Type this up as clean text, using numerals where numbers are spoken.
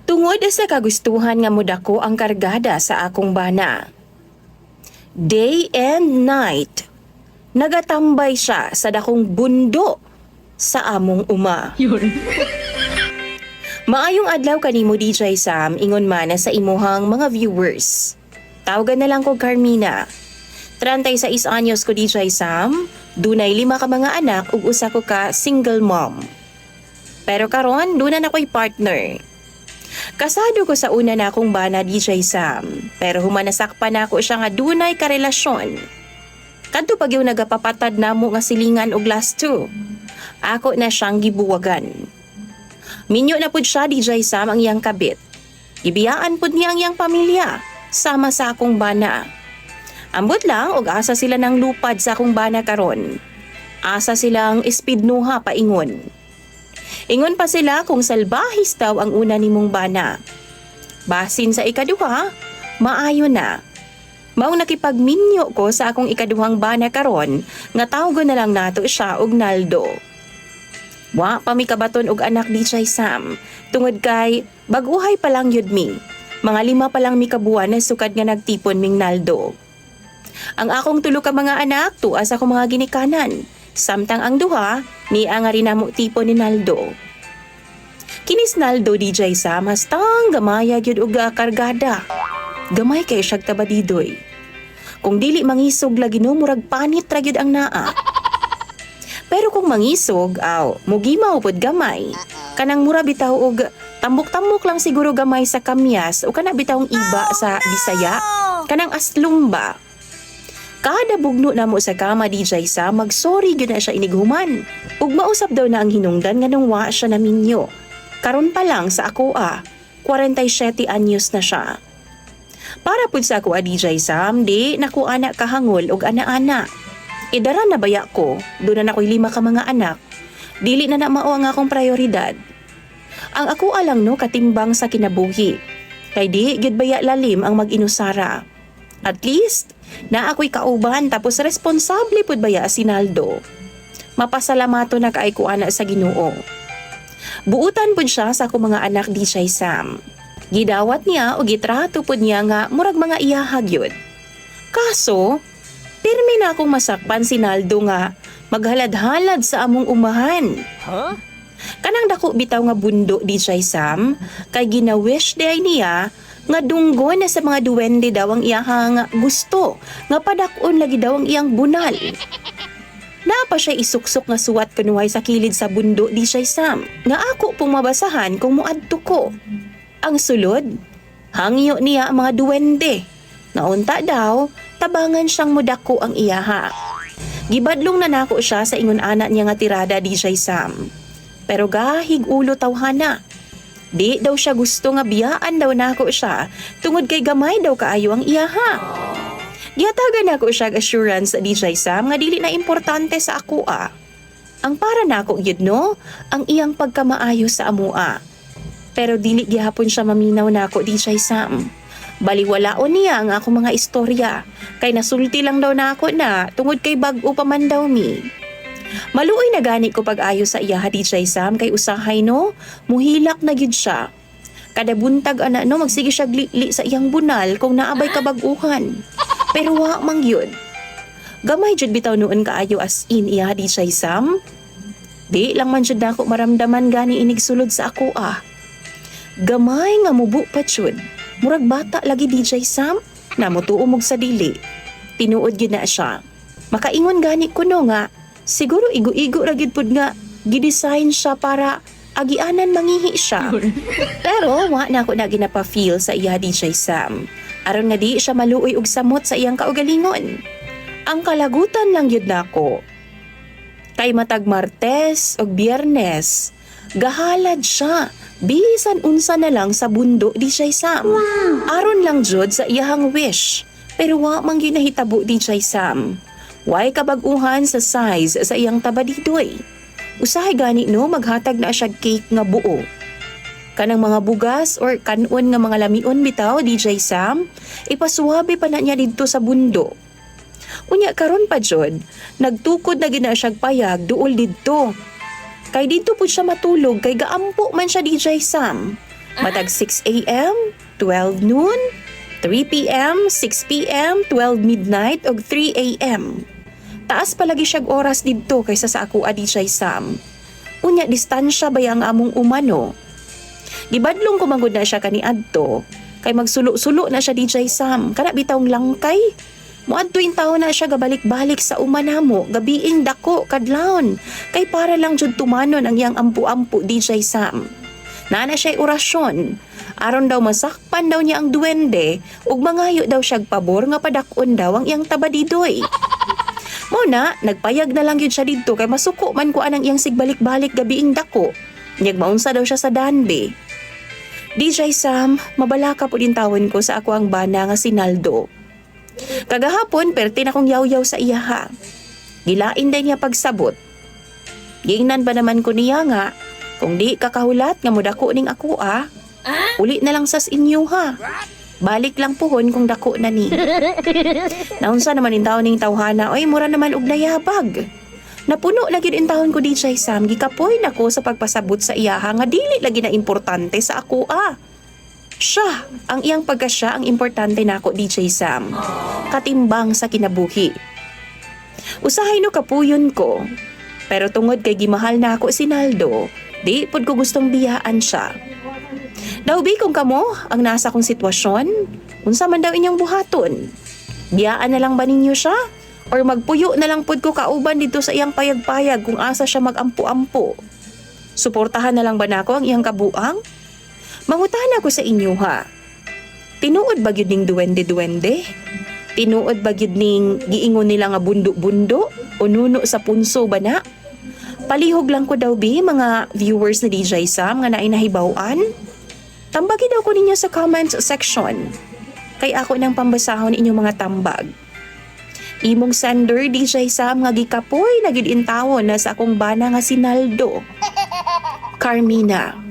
Tungod sa kagustuhan nga modako ang kargada sa akong bana. Day and night, nagatambay siya sa dakong bundo sa among uma. Maayong adlaw kanimo DJ Sam, ingon man sa imuhang mga viewers. Tawagan na lang ko Carmina. 36 anyos ko DJ Sam, dunay 5 ka mga anak ug usa ko ka single mom. Pero karon duna na ko'y partner. Kasado ko sa una na akong bana DJ Sam, pero humanasakpan ako siya nga dunay karelasyon. Kadto pag yung nagapapatad namo nga silingan og last 2. Ako na siyang gibuwagan. Minyo na pud siya DJ Sam ang iyang kabit. Ibiyaan pud niya ang iyang pamilya sama sa akong bana. Ambot lang og asa sila nang lupad sa akong bana karon. Asa silang espidnuha paingon. Ingon pa sila kung salbahis daw ang una nimong bana. Basin sa ikaduha, maayo na. Maong nakipagminyo ko sa akong ikaduhang bana karon nga tawgon na lang nato siya og Naldo. Wa pa mi kabaton og anak DJ Sam, tungod kay baguhay pa lang yud mi. Mga 5 pa lang mi kabuan na sukad nga nagtipon ming Naldo. Ang akong tulo ka mga anak tuas ako mga ginikanan. Samtang ang duha, niya nga rin namo tipo ni Naldo. Kinis Naldo DJ Sam, hastang gamaya gyud og kargada. Gamay kay siyag tabadidoy. Kung dili mangisog lagi no, murag panit ra gyud ang naa. Pero kung mangisog, mugimaw pod gamay. Kanang mura bitaw og tambok-tambok lang siguro gamay sa kamyas o kana bitawng iba sa Bisaya, kanang aslumba. Kada bugno na mo sa kama DJ Sam, magsorry gyud na siya inighuman. Ug mausap daw na ang hinungdan nga nung wa siya naminyo. Karon pa lang sa ako 47 anyos na siya. Para pud sa ako DJ Sam, di naku anak kahangol og ana-ana. Idara na baya ko, doon na ako'y 5 ka mga anak. Dili na na mao ang akong prioridad. Ang ako alang no katimbang sa kinabuhi. Kay di gyud baya lalim ang mag-inusara. At least, na ako'y kauban tapos responsable pud baya si Naldo. Mapasalamato na kaay ko ana sa Ginoo. Buutan pud siya sa akong mga anak DJ Sam. Gidawat niya o gitrato pud niya nga murag mga iyahag yun. Kaso, pirmi na akong masakpan si Naldo nga maghalad-halad sa among umahan. Kanang dako bitaw nga bundo DJ Sam, kay gina-wish day niya nga dunggon na sa mga duwende daw ang iyahang gusto, nga padakon lagi daw ang iyang bunal. Napa siya isuksok nga suwat kanuhay sa kilid sa bundo di siya Sam, nga ako pong mabasahan kung muadto ko. Ang sulod, hangyo niya ang mga duwende. Naunta daw, tabangan siyang mudako ang iyaha. Gibadlong na nako siya sa ingon anak niya nga tirada di siya Sam. Pero gahig ulo tawhana. Di daw siya gusto nga biyaan daw nako siya tungod kay gamay daw kaayo ang iyaha. Gihatagan nako siya assurance sa DJ Sam nga dili na importante sa ako Ang para nako gyud no, ang iyang pagkamaayo sa amua. Pero dili gihapon siya maminaw nako DJ Sam. Baliwalaon niya ang ako mga istorya kay nasulti lang daw nako na tungod kay bag-o pa man daw mi. Maluoy na gani ko pag-ayo sa iya DJ Sam kay usahay no, muhilak na gyud siya. Kada buntag ana no magsige siya gli sa iyang bunal kung naabay kabag-uhan. Pero wa man gyud. Gamay jud bitaw noon kaayo as in iya DJ Sam. Di lang man jud nako maramdaman gani inig sulod sa ako Gamay nga mubo pa jud. Murag bata lagi DJ Sam, namutuo sa dili. Tinuod gyud na siya. Makaingon gani ko no nga siguro igo-igo ra gyud pud nga gidesign siya para agianan mangihi siya. Pero wa na ako na ginapa-feel sa iya DJ Sam. Aron nga di siya maluoy og samot sa iyang kaugalingon. Ang kalagutan lang yun nako. Kay matag Martes o Biyernes, gahalad siya. Bisan unsa na lang sa bundo DJ Sam. Aron lang jud sa iyahang wish. Pero wa man gyud nahitabo DJ Sam. Way kabag-uhan sa size sa iyang tabadidoy. Usahay gani no maghatag na siya cake nga buo. Kanang mga bugas or kanon nga mga lamion bitaw DJ Sam, ipasuwabe pa na niya didto sa bundo. Unya karon pa jud, nagtukod na gina siyag payag duol didto. Kay didto pud siya matulog kay gaampo man siya DJ Sam. Matag 6 a.m., 12 noon, 3 p.m., 6 p.m., 12 midnight, og 3 a.m. Taas palagi siyag oras didto kaysa sa ako DJ Sam. Unya distansya ba ang among umano? Gibadlong ko manggod na siya kaniadto, kay magsulo-sulo na siya DJ Sam, kana bitawng langkay. Muadto in taon na siya gabalik-balik sa umanamo, gabiing dako kadlawon, kay para lang jud tumanon ang iyang ampu-ampu DJ Sam. Nana siya'y orasyon, aron daw masakpan daw niya ang duwende, ug mangayo daw siyag pabor nga padakon daw ang iyang tabadidoy. Muna, nagpayag na lang yun siya dito kay masuko man ko anang iyang sigbalik-balik gabiing dako. Niyag maunsa daw siya sa Danbe. DJ Sam, mabalaka po din tawon ko sa ako ang bana nga si Naldo. Kagahapon, perti na kong yaw-yaw sa iya ha. Gilain din niya pagsabot. Giingnan ba naman ko niya nga, kung di kakahulat nga mudako ning ako uli na lang sas inyo ha. Balik lang puhon kung dako na ni. Naunsa naman in taon ning tawhana, oy mura naman og nayabag. Napuno lagi in taon ko DJ Sam, gikapoy nako sa pagpasabot sa iyaha nga dili lagi na importante sa ako Siya, ang iyang pagkasya ang importante nako DJ Sam. Katimbang sa kinabuhi. Usahay no kapuyon ko. Pero tungod kay gimahal na ako si Naldo, di pod ko gustong biyaan siya. Daubi kung kamo ang nasa kong sitwasyon, unsa man daw inyong buhaton. Biyaan na lang ba ninyo siya? Or magpuyo na lang pod ko kauban dito sa iyang payag-payag kung asa siya magampu-ampu? Suportahan na lang ba nako ang iyang kabuang? Mangutahan ako sa inyo ha. Tinuod ba gyud ning duwende-duwende? Tinuod ba gyud ning giingon nila nga bundo-bundo o nuno sa punso ba na? Palihog lang ko daw mga viewers ni DJ Sam nga naay nahibaw-an. Tambagi daw ko ninyo sa comments section. Kay ako nang pambasahon inyong mga tambag. Imong sender DJ Sam nga gikapoy na gid intawon na sa akong bana nga si Naldo. Carmina.